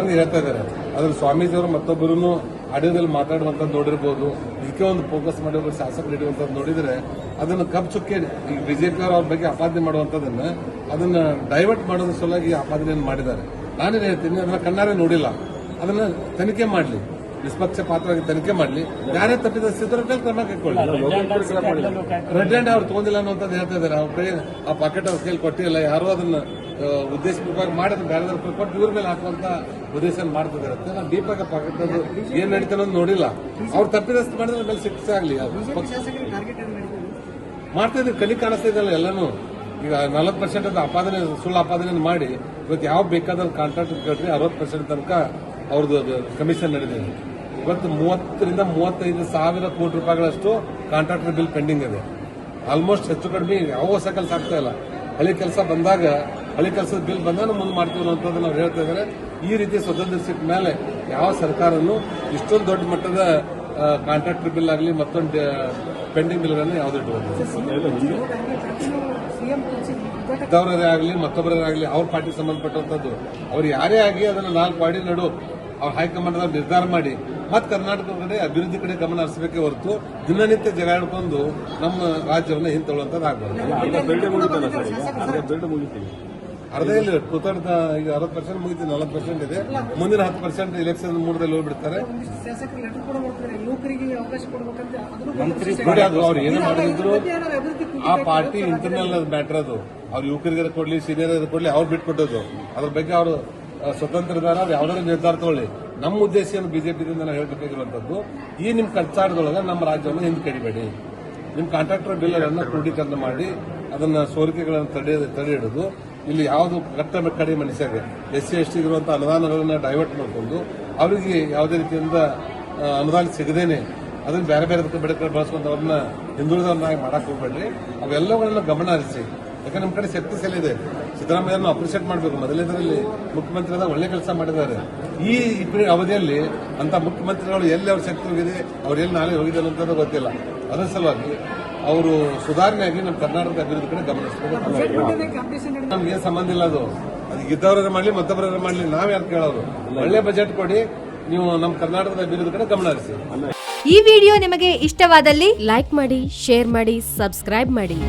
ಅಂತಂದು ಹೇಳ್ತಾ ಇದ್ದಾರೆ. ಅದ್ರ ಸ್ವಾಮೀಜಿಯವರು ಮತ್ತೊಬ್ಬರು ಆಡಿಯೋದಲ್ಲಿ ಮಾತಾಡುವಂಥದ್ದು ನೋಡಿರ್ಬೋದು. ಇದಕ್ಕೆ ಒಂದು ಫೋಕಸ್ ಮಾಡಿ ಒಬ್ಬರು ಶಾಸಕರು ಹಿಡಿಯುವಂಥದ್ದು ನೋಡಿದ್ರೆ ಅದನ್ನು ಕಪ್ ಚುಕ್ಕೆ ಈಗ ಬಿಜೆಪಿ ಅವ್ರ ಬಗ್ಗೆ ಆಪಾದನೆ ಮಾಡುವಂಥದ್ದನ್ನ ಅದನ್ನ ಡೈವರ್ಟ್ ಮಾಡೋದ್ರ ಸಲುವಾಗಿ ಆಪಾದನೆಯನ್ನು ಮಾಡಿದ್ದಾರೆ. ನಾನೇನು ಹೇಳ್ತೀನಿ, ಅದನ್ನ ಕಣ್ಣಾರೆ ನೋಡಿಲ್ಲ, ಅದನ್ನ ತನಿಖೆ ಮಾಡಲಿ, ನಿಷ್ಪಕ್ಷಪಾತವಾಗಿ ತನಿಖೆ ಮಾಡಲಿ. ಯಾರೇ ತಪ್ಪಿದಸ್ತಿದ್ರು ಮೇಲೆ ಕ್ರಮ ಕೈಗೊಳ್ಳಿ. ರೆಡ್ ಹ್ಯಾಂಡ್ ಅವ್ರು ತಗೊಂಡಿಲ್ಲ ಅನ್ನೋಂಥದ್ದು ಹೇಳ್ತಾ ಇದ್ದಾರೆ. ಅವ್ರ ಕೈ ಆ ಪಾಕೆಟ್ ಅವ್ರ ಕೈಲಿ ಕೊಟ್ಟಿಲ್ಲ, ಯಾರೋ ಅದನ್ನ ಉದ್ದೇಶಪೂರ್ವಕವಾಗಿ ಮಾಡಿ ಅದನ್ನ ಬೇರೆ ಕೊಟ್ಟು ಇವ್ರ ಮೇಲೆ ಹಾಕುವಂತ ಉದ್ದೇಶ ಮಾಡ್ತಿದ್ದಾರೆ. ನಾವು ಡೀಪಾಗಿ ಪಾಕೆಟ್ ಅದು ಏನ್ ನಡೀತಾ ಅನ್ನೋದು ನೋಡಿಲ್ಲ. ಅವ್ರು ತಪ್ಪಿದಸ್ತು ಮಾಡಿದ್ರೆ ಮೇಲೆ ಶಿಕ್ಷೆ ಆಗ್ಲಿ. ಮಾಡ್ತಾ ಇದ್ದೀವಿ, ಕಲಿ ಕಾಣಿಸ್ತಾ ಇದೆಯಲ್ಲ ಎಲ್ಲಾನು. ಈಗ 40% ಆಪಾದನೆ ಸುಳ್ಳು ಆಪಾದನೆ ಮಾಡಿ ಇವತ್ತು ಯಾವ ಬೇಕಾದ ಕಾಂಟ್ರಾಕ್ಟ್ ಕೇಳ್ರಿ 60% ತನಕ ಅವ್ರದ್ದು ಕಮಿಷನ್ ನಡೆದಿದೆ. ಇವತ್ತು 30 ರಿಂದ 35 ಸಾವಿರ ಕೋಟಿ ರೂಪಾಯಿಗಳಷ್ಟು ಕಾಂಟ್ರಾಕ್ಟರ್ ಬಿಲ್ ಪೆಂಡಿಂಗ್ ಇದೆ. ಆಲ್ಮೋಸ್ಟ್ ಹೆಚ್ಚು ಕಡಿಮೆ ಯಾವ ಹೊಸ ಕೆಲಸ ಆಗ್ತಾ ಇಲ್ಲ. ಹಳಿ ಕೆಲಸ ಬಂದಾಗ ಹಳಿ ಕೆಲಸದ ಬಿಲ್ ಬಂದಾಗ ಮುಂದೆ ಮಾಡ್ತೀವಿ ಅನ್ನೋಂಥದ್ದು ನಾವು ಹೇಳ್ತಾ ಇದ್ದಾರೆ. ಈ ರೀತಿ ಸ್ವತಂತ್ರ ಸಿಕ್ಕ ಮೇಲೆ ಯಾವ ಸರ್ಕಾರನು ಇಷ್ಟೊಂದು ದೊಡ್ಡ ಮಟ್ಟದ ಕಾಂಟ್ರಾಕ್ಟರ್ ಬಿಲ್ ಆಗಲಿ ಮತ್ತೊಂದು ಪೆಂಡಿಂಗ್ ಬಿಲ್ ಗಳನ್ನು ಯಾವ್ದು ಇದ್ದವರೇ ಆಗಲಿ ಮತ್ತೊಬ್ಬರೇ ಆಗಲಿ ಅವ್ರ ಪಾರ್ಟಿಗೆ ಸಂಬಂಧಪಟ್ಟಂತದ್ದು ಅವ್ರು ಯಾರೇ ಆಗಿ ಅದನ್ನ 4 ಪಾರ್ಟಿ ನಡು ಅವ್ರ ಹೈಕಮಾಂಡ್ ನಿರ್ಧಾರ ಮಾಡಿ ಮತ್ತೆ ಕರ್ನಾಟಕದ ಕಡೆ ಅಭಿವೃದ್ಧಿ ಕಡೆ ಗಮನ ಹರಿಸಬೇಕೇ ಹೊರತು ದಿನನಿತ್ಯ ಜಗಳ ಹಿಡ್ಕೊಂಡು ನಮ್ಮ ರಾಜ್ಯವನ್ನು ಹಿಂತಳ್ಳುವಂತದ್ದು ಆಗಬಾರ್ದು. ಅರ್ಧ ಇಲ್ಲ, ಈಗ 60% ಮುಗಿತು, 40% ಇದೆ. ಮುಂದಿನ 10% ಎಲೆಕ್ಷನ್ ಮೂಡದಲ್ಲಿ ಹೋಗ್ಬಿಡ್ತಾರೆ. ನೋಡಿ, ಅದು ಅವ್ರು ಏನು ಮಾಡಿದ್ರು ಆ ಪಾರ್ಟಿ ಇಂಟರ್ನಲ್ ಮ್ಯಾಟರ್. ಅದು ಅವ್ರು ಯುವಕರಿಗೆ ಕೊಡ್ಲಿ ಸೀನಿಯರ್ ಕೊಡ್ಲಿ ಅವ್ರು ಬಿಟ್ಕೊಟ್ಟದ್ದು. ಅದ್ರ ಬಗ್ಗೆ ಅವರು ಸ್ವತಂತ್ರ ಇದಾರ, ಅದು ಯಾವ್ದಾದ್ರು ನಿರ್ಧಾರ ತಗೊಳ್ಳಿ. ನಮ್ಮ ಉದ್ದೇಶ ಏನು ಬಿಜೆಪಿಯಿಂದ ನಾವು ಹೇಳ್ಬೇಕಾಗಿರುವಂತದ್ದು, ಈ ನಿಮ್ ಕಚ್ಚಾಟದೊಳಗೆ ನಮ್ಮ ರಾಜ್ಯವನ್ನು ಹಿಂದೆ ಕಡಿಬೇಡಿ. ನಿಮ್ ಕಾಂಟ್ರಾಕ್ಟರ್ ಬಿಲ್ ಅನ್ನು ಕ್ರೋಢೀಕರಣ ಮಾಡಿ ಅದನ್ನ ಸೋರಿಕೆಗಳನ್ನು ತಡೆ ಹಿಡಿದು ಇಲ್ಲಿ ಯಾವುದು ಕಡೆ ಮನುಷ್ಯರಿಗೆ SC ST ಇರುವಂತಹ ಅನುದಾನಗಳನ್ನ ಡೈವರ್ಟ್ ಮಾಡಿಕೊಂಡು ಅವರಿಗೆ ಯಾವುದೇ ರೀತಿಯಿಂದ ಅನುದಾನ ಸಿಗದೇನೆ ಅದನ್ನ ಬೇರೆ ಬೇರೆ ಬೆಳೆಗಳು ಬಳಸ್ಕೊಂಡು ಅವ್ರನ್ನ ಹಿಂದುಳಿದವನ್ನಾಗಿ ಮಾಡಕ್ ಹೋಗ್ಬೇಡ್ರಿ. ಅವೆಲ್ಲಗಳನ್ನ ಗಮನ ಹರಿಸಿ. ಯಾಕಂದ್ರೆ ನಮ್ಮ ಕಡೆ ಶಕ್ತಿ ಸೆಲ್ ಇದೆ. ಸಿದ್ದರಾಮಯ್ಯರನ್ನು ಅಪ್ರಿಷಿಯೇಟ್ ಮಾಡಬೇಕು. ಮೊದಲನೇದರಲ್ಲಿ ಮುಖ್ಯಮಂತ್ರಿ ಒಳ್ಳೆ ಕೆಲಸ ಮಾಡಿದ್ದಾರೆ. ಈ ಅವಧಿಯಲ್ಲಿ ಅಂತ ಮುಖ್ಯಮಂತ್ರಿಗಳು ಎಲ್ಲಿ ಅವ್ರ ಶಕ್ತಿ ಹೋಗಿದೆ, ಅವ್ರು ಎಲ್ಲಿ ನಾಳೆ ಹೋಗಿದೆ ಅನ್ನೋದು ಗೊತ್ತಿಲ್ಲ. ಅದರ ಸಲುವಾಗಿ ಅವರು ಸುಧಾರಣೆಯಾಗಿ ನಮ್ಮ ಕರ್ನಾಟಕದ ಅಭಿವೃದ್ಧಿ ಕಡೆ ಗಮನಿಸಬೇಕು. ನಮ್ಗೆ ಏನ್ ಸಂಬಂಧ ಇಲ್ಲ. ಅದು ಇದ್ದವರ ಮಾಡಲಿ ಮತ್ತೊಬ್ಬರ ಮಾಡಲಿ ನಾವ್ ಯಾರು ಕೇಳೋರು. ಒಳ್ಳೆ ಬಜೆಟ್ ಕೊಡಿ, ನೀವು ನಮ್ಮ ಕರ್ನಾಟಕದ ಅಭಿವೃದ್ಧಿ ಕಡೆ ಗಮನ ಹರಿಸಿ. ಈ ವಿಡಿಯೋ ನಿಮಗೆ ಇಷ್ಟವಾದಲ್ಲಿ ಲೈಕ್ ಮಾಡಿ, ಶೇರ್ ಮಾಡಿ, ಸಬ್ಸ್ಕ್ರೈಬ್ ಮಾಡಿ.